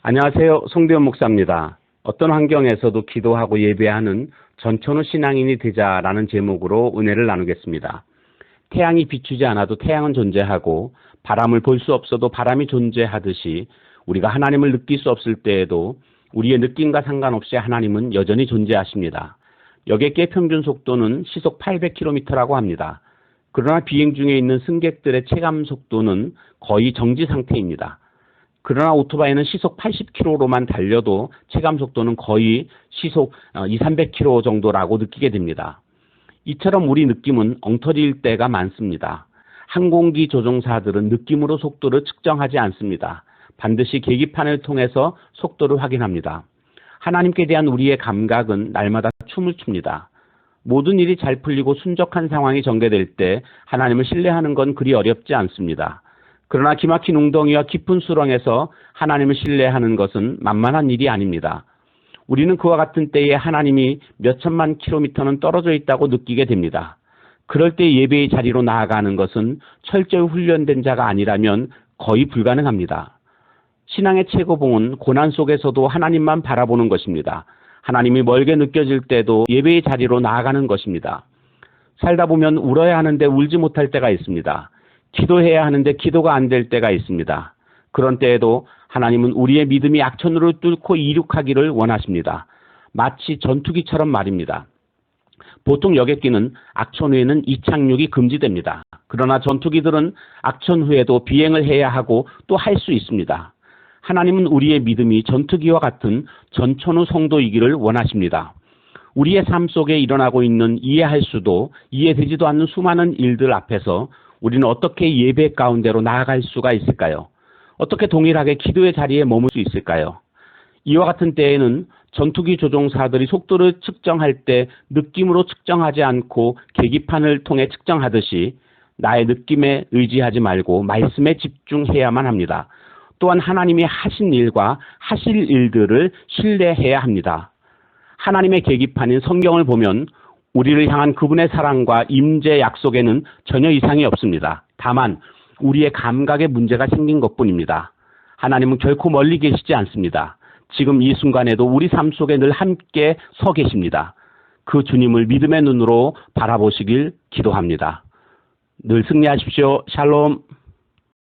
안녕하세요. 송대원 목사입니다. 어떤 환경에서도 기도하고 예배하는 전천후 신앙인이 되자라는 제목으로 은혜를 나누겠습니다. 태양이 비추지 않아도 태양은 존재하고 바람을 볼 수 없어도 바람이 존재하듯이 우리가 하나님을 느낄 수 없을 때에도 우리의 느낌과 상관없이 하나님은 여전히 존재하십니다. 여객기의 평균 속도는 시속 800km라고 합니다. 그러나 비행 중에 있는 승객들의 체감 속도는 거의 정지 상태입니다. 그러나 오토바이는 시속 80km로만 달려도 체감 속도는 거의 시속 200~300km 정도라고 느끼게 됩니다. 이처럼 우리 느낌은 엉터리일 때가 많습니다. 항공기 조종사들은 느낌으로 속도를 측정하지 않습니다. 반드시 계기판을 통해서 속도를 확인합니다. 하나님께 대한 우리의 감각은 날마다 춤을 춥니다. 모든 일이 잘 풀리고 순적한 상황이 전개될 때 하나님을 신뢰하는 건 그리 어렵지 않습니다. 그러나 기막힌 웅덩이와 깊은 수렁에서 하나님을 신뢰하는 것은 만만한 일이 아닙니다. 우리는 그와 같은 때에 하나님이 몇천만 킬로미터는 떨어져 있다고 느끼게 됩니다. 그럴 때 예배의 자리로 나아가는 것은 철저히 훈련된 자가 아니라면 거의 불가능합니다. 신앙의 최고봉은 고난 속에서도 하나님만 바라보는 것입니다. 하나님이 멀게 느껴질 때도 예배의 자리로 나아가는 것입니다. 살다 보면 울어야 하는데 울지 못할 때가 있습니다. 기도해야 하는데 기도가 안 될 때가 있습니다. 그런 때에도 하나님은 우리의 믿음이 악천후를 뚫고 이륙하기를 원하십니다. 마치 전투기처럼 말입니다. 보통 여객기는 악천 후에는 이착륙이 금지됩니다. 그러나 전투기들은 악천 후에도 비행을 해야 하고 또 할 수 있습니다. 하나님은 우리의 믿음이 전투기와 같은 전천후 성도이기를 원하십니다. 우리의 삶 속에 일어나고 있는 이해할 수도 이해되지도 않는 수많은 일들 앞에서 우리는 어떻게 예배 가운데로 나아갈 수가 있을까요? 어떻게 동일하게 기도의 자리에 머물 수 있을까요? 이와 같은 때에는 전투기 조종사들이 속도를 측정할 때 느낌으로 측정하지 않고 계기판을 통해 측정하듯이 나의 느낌에 의지하지 말고 말씀에 집중해야만 합니다. 또한 하나님이 하신 일과 하실 일들을 신뢰해야 합니다. 하나님의 계기판인 성경을 보면 우리를 향한 그분의 사랑과 임재 약속에는 전혀 이상이 없습니다. 다만 우리의 감각에 문제가 생긴 것뿐입니다. 하나님은 결코 멀리 계시지 않습니다. 지금 이 순간에도 우리 삶 속에 늘 함께 서 계십니다. 그 주님을 믿음의 눈으로 바라보시길 기도합니다. 늘 승리하십시오. 샬롬.